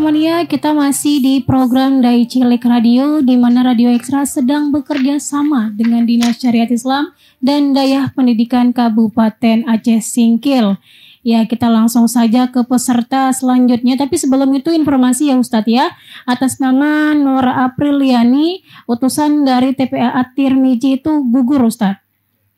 Semuanya, kita masih di program Dai Cilik Radio, di mana Radio Ekstra sedang bekerja sama dengan Dinas Syariat Islam dan Daya Pendidikan Kabupaten Aceh Singkil. Ya, kita langsung saja ke peserta selanjutnya. Tapi sebelum itu informasi ya Ustadz ya, atas nama Nur Apriliani, utusan dari TPA At-Tirmizi itu gugur Ustadz.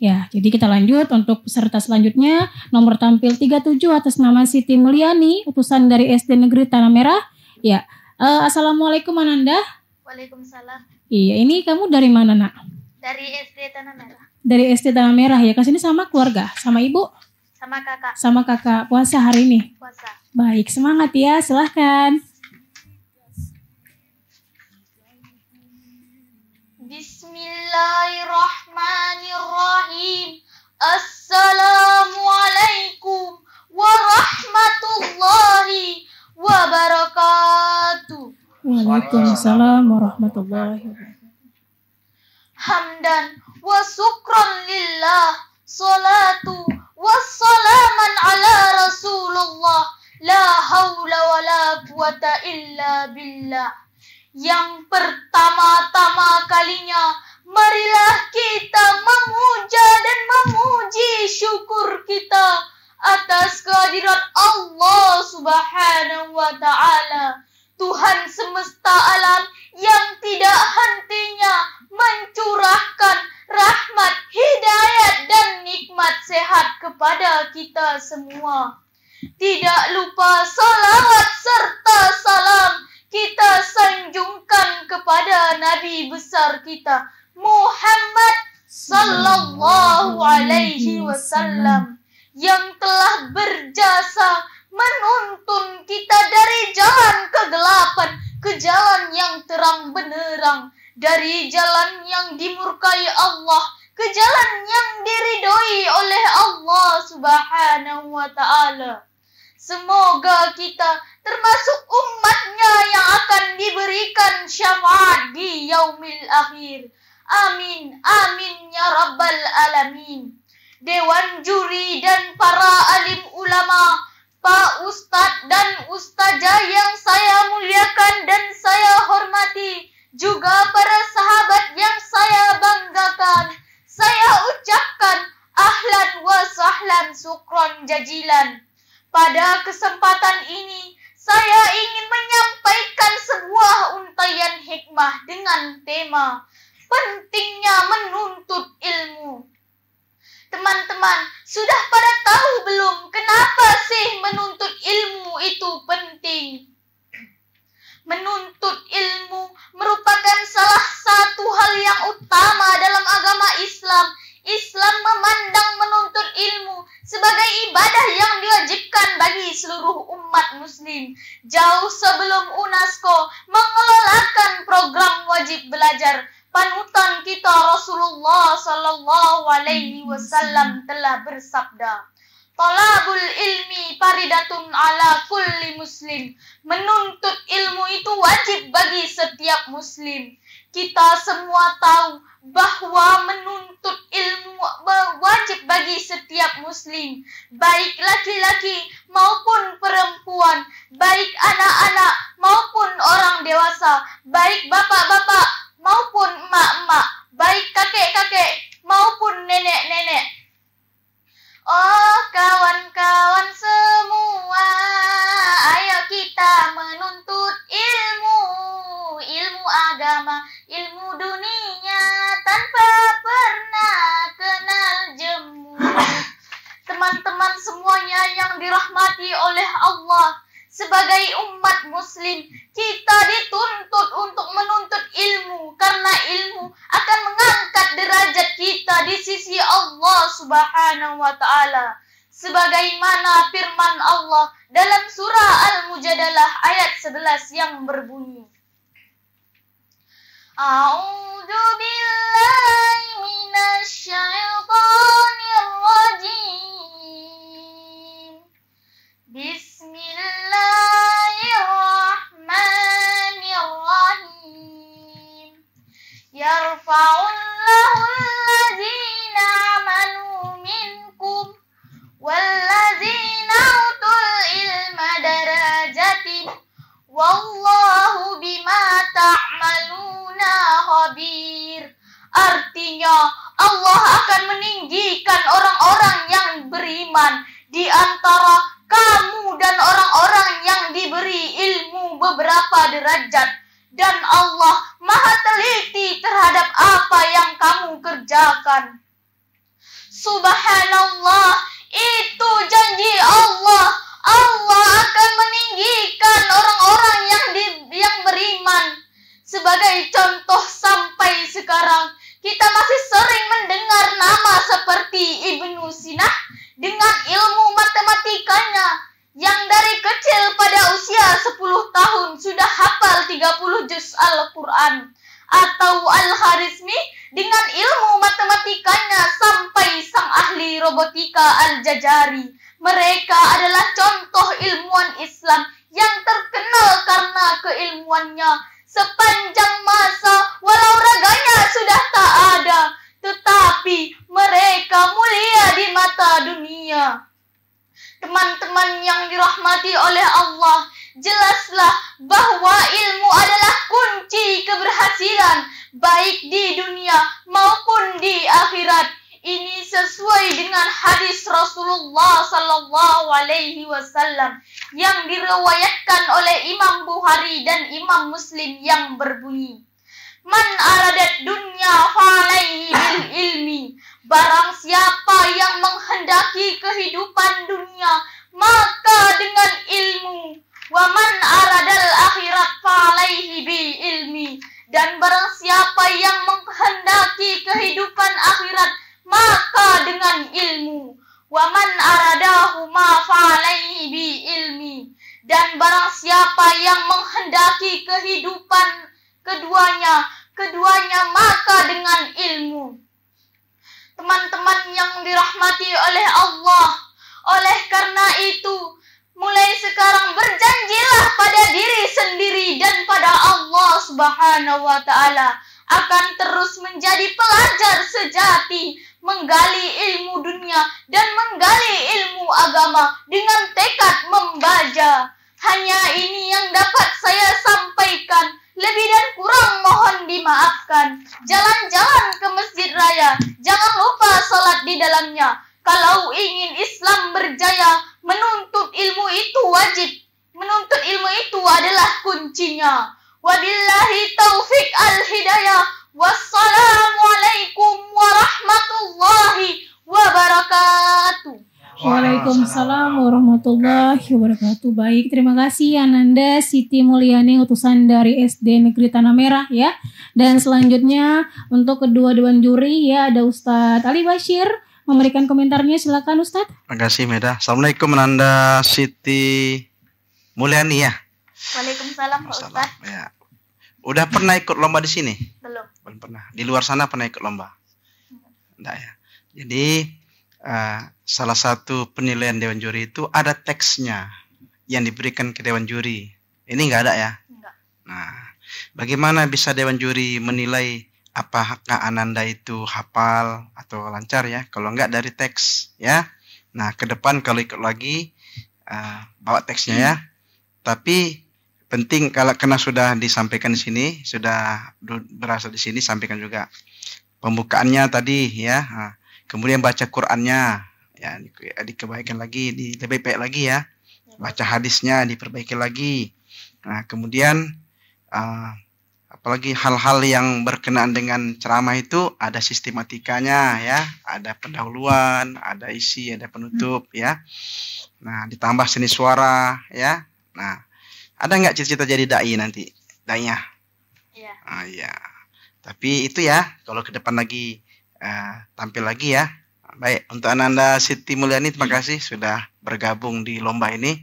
Ya, jadi kita lanjut untuk peserta selanjutnya. Nomor tampil 37 atas nama Siti Mulyani, utusan dari SD Negeri Tanah Merah. Ya, Assalamualaikum Ananda. Waalaikumsalam. Iya, ini kamu dari mana nak? Dari SD Tanah Merah. Dari SD Tanah Merah ya. Kesini sama keluarga, sama ibu? Sama kakak. Sama kakak. Puasa hari ini? Puasa. Baik, semangat ya. Silahkan. Bismillahirrahmanirrahim. Assalamualaikum warahmatullahi wabarakatuh. Waalaikumsalam warahmatullahi wabarakatuh. Hamdan wa syukran lillah, salatu wassalaman ala Rasulullah, la haula wa la quwata illa billah. Yang pertama-tama kalinya, marilah kita memuja dan memuji syukur kita atas kehadirat Allah Subhanahu wa Ta'ala, Tuhan semesta alam yang tidak hentinya mencurahkan rahmat, hidayat, dan nikmat sehat kepada kita semua. Tidak lupa salawat serta salam kita sanjungkan kepada Nabi besar kita Muhammad sallallahu alaihi wasallam yang telah berjasa menuntun kita dari jalan kegelapan ke jalan yang terang benderang, dari jalan yang dimurkai Allah ke jalan yang diridhoi oleh Allah Subhanahu wa Ta'ala. Semoga kita termasuk umatnya yang akan diberikan syafaat di yaumil akhir. Amin, amin ya rabbal alamin. Dewan juri dan para alim ulama, Pak Ustadz dan Ustazah yang saya muliakan dan saya hormati, juga para sahabat yang saya banggakan, saya ucapkan ahlan wa sahlan sukron jazilan. Pada kesempatan ini, saya ingin menyampaikan sebuah untaian hikmah dengan tema pentingnya menuntut ilmu. Teman-teman, sudah pada tahu belum kenapa sih menuntut ilmu itu penting? Menuntut ilmu merupakan salah satu hal yang utama dalam agama Islam. Islam memandang menuntut ilmu sebagai ibadah yang diwajibkan bagi seluruh umat muslim. Jauh sebelum UNESCO mengelolakan program wajib belajar, panutan kita Rasulullah sallallahu alaihi wasallam telah bersabda, "Talabul ilmi faridatun ala kulli muslim." Menuntut ilmu itu wajib bagi setiap muslim. Kita semua tahu bahwa menuntut ilmu wajib bagi setiap muslim, baik laki-laki maupun perempuan, baik anak-anak maupun orang dewasa, baik bapak-bapak maupun emak-emak, baik kakek-kakek maupun nenek-nenek. Oh kawan-kawan semua, ayo kita menuntut ilmu, ilmu agama, ilmu dunia tanpa pernah kenal jemu. Teman-teman semuanya yang dirahmati oleh Allah, sebagai umat muslim, kita dituntut untuk menuntut ilmu karena ilmu akan mengangkat derajat kita di sisi Allah Subhanahu wa Ta'ala. Sebagaimana firman Allah dalam surah Al-Mujadalah ayat 11 yang berbunyi, A'udzu billahi minasy syaithanir rajim. Bismillahirrahmanirrahim. Yarfa'ullahu allazina amanu minkum wallazina utul ilma darajatin wa Wallahu bima ta'maluna khabir. Artinya Allah akan meninggikan orang-orang yang beriman di antara kamu dan orang-orang yang diberi ilmu beberapa derajat. Dan Allah maha teliti terhadap apa yang kamu kerjakan. Subhanallah, itu janji Allah. Allah akan meninggikan orang-orang yang beriman. Sebagai contoh sampai sekarang, kita masih sering mendengar nama seperti Ibnu Sina dengan ilmu matematikanya yang dari kecil pada usia 10 tahun sudah hafal 30 juz Al-Quran. Atau Al-Kharizmi dengan ilmu matematikanya sampai sang ahli robotika Al-Jajari. Mereka adalah contoh ilmuwan Islam yang terkenal karena keilmuannya. Sepanjang masa, walau raganya sudah tak ada, tetapi mereka mulia di mata dunia. Teman-teman yang dirahmati oleh Allah, jelaslah bahwa ilmu adalah kunci keberhasilan baik di dunia maupun di akhirat. Ini sesuai dengan hadis Rasulullah sallallahu alaihi wasallam yang diriwayatkan oleh Imam Bukhari dan Imam Muslim yang berbunyi, Man aradat dunya falaihi bil ilmi. Barang siapa yang menghendaki kehidupan dunia, maka dengan ilmu. Wa man aradal akhirat falaihi bil ilmi. Dan barang siapa yang menghendaki kehidupan akhirat, maka dengan ilmu. Wa man aradahuma falaihi bi ilmi. Dan barang siapa yang menghendaki kehidupan keduanya maka dengan ilmu. Teman-teman yang dirahmati oleh Allah, oleh karena itu, mulai sekarang berjanjilah pada diri sendiri dan pada Allah Subhanahu wa Ta'ala akan terus menjadi pelajar sejati, menggali ilmu dunia dan menggali ilmu agama dengan tekad membaca. Hanya ini yang dapat saya sampaikan. Lebih dan kurang mohon dimaafkan. Jalan-jalan ke masjid raya, jangan lupa salat di dalamnya. Kalau ingin Islam berjaya, menuntut ilmu itu wajib. Menuntut ilmu itu adalah kuncinya. Wabillahi taufik al-hidayah. Wassalamualaikum warahmatullahi wabarakatuh. Waalaikumsalam warahmatullahi wabarakatuh. Baik, terima kasih Ananda Siti Mulyani, utusan dari SD Negeri Tanah Merah ya. Dan selanjutnya untuk kedua dewan juri ya, ada Ustadz Ali Bashir memberikan komentarnya. Silakan Ustadz. Terima kasih Meda. Assalamualaikum Ananda Siti Mulyani ya. Waalaikumsalam Pak Ustadz. Ya. Udah pernah ikut lomba di sini? Belum pernah. Di luar sana pernah ikut lomba? Enggak ya. Jadi salah satu penilaian dewan juri itu ada teksnya yang diberikan ke dewan juri. Ini enggak ada ya? Enggak. Nah, bagaimana bisa dewan juri menilai apakah Ananda itu hafal atau lancar ya? Kalau enggak dari teks ya. Nah, ke depan kalau ikut lagi bawa teksnya ya. Tapi penting kalau kena sudah disampaikan di sini, sudah berasal di sini, sampaikan juga pembukaannya tadi ya. Nah, kemudian baca Qur'annya ya, dikebaikan lagi, lebih baik lagi ya. Baca hadisnya diperbaiki lagi. Nah, kemudian apalagi hal-hal yang berkenaan dengan ceramah itu ada sistematikanya ya, ada pendahuluan, ada isi, ada penutup ya. Nah, ditambah seni suara ya. Nah, ada nggak cita-cita jadi dai nanti? Dainya? Iya. Iya. Tapi itu ya, kalau ke depan lagi tampil lagi ya. Baik, untuk Ananda Siti Mulyani terima kasih sudah bergabung di lomba ini.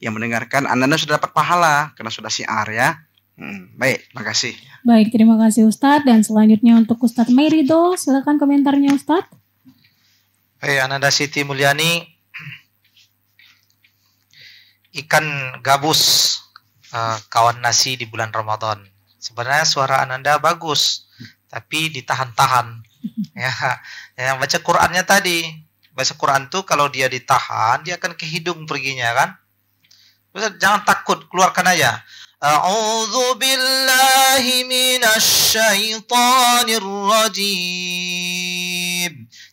Yang mendengarkan Ananda sudah dapat pahala karena sudah siar ya. Baik, terima kasih. Baik, terima kasih Ustadz. Dan selanjutnya untuk Ustadz Merido, silakan komentarnya Ustadz. Baik, Ananda Siti Mulyani, ikan gabus kawan nasi di bulan Ramadan. Sebenarnya suara Ananda bagus, tapi ditahan-tahan. Ya, yang baca Qur'annya tadi, baca Qur'an tuh kalau dia ditahan, dia akan ke hidung perginya kan. Jangan takut, keluarkan aja. A'udzu billahi minasy syaithanir rajim.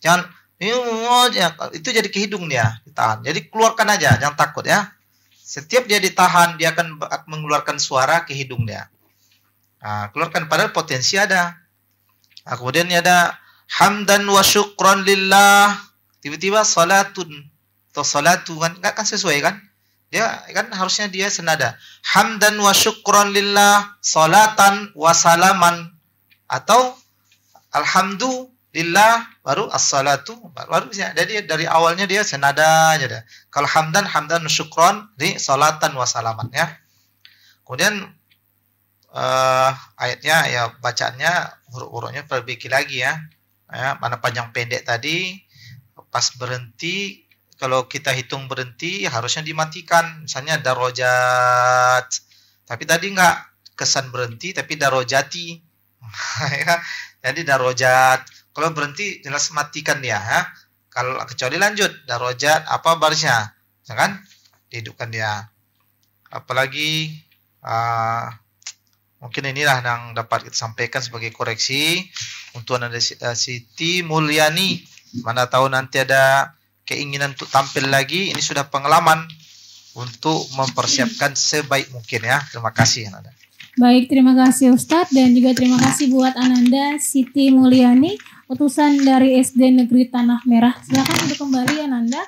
Jangan itu jadi ke hidung dia, ditahan. Jadi keluarkan aja, jangan takut ya. Setiap dia ditahan, dia akan mengeluarkan suara ke hidung dia. Nah, keluarkan, padahal potensi ada. Nah, kemudian ada hamdan wa syukran lillah. Tiba-tiba salatun atau salatu kan enggak kan sesuai kan? Dia kan harusnya dia senada. Hamdan wa syukran lillah, salatan wa salaman, atau alhamdulillah baru as-salatu baru bisa. Jadi dari awalnya dia senada aja dah. Kalau hamdan wa syukran di salatan wa salaman ya. Kemudian ayatnya ya bacaannya huruf-hurufnya perbaiki lagi ya. Mana panjang pendek tadi pas berhenti. Kalau kita hitung berhenti harusnya dimatikan, misalnya darajat. Tapi tadi enggak kesan berhenti tapi darajati. Ya. Jadi darajat. Kalau berhenti jelas matikan dia ya. Kalau kecuali lanjut darajat apa barisnya? Ya kan? Dihidupkan dia. Apalagi mungkin inilah yang dapat kita sampaikan sebagai koreksi untuk Anda Siti Mulyani. Mana tahu nanti ada keinginan untuk tampil lagi, ini sudah pengalaman untuk mempersiapkan sebaik mungkin ya. Terima kasih Ananda. Baik, terima kasih Ustadz, dan juga terima kasih buat Ananda Siti Mulyani, utusan dari SD Negeri Tanah Merah. Silakan untuk kembali Ananda.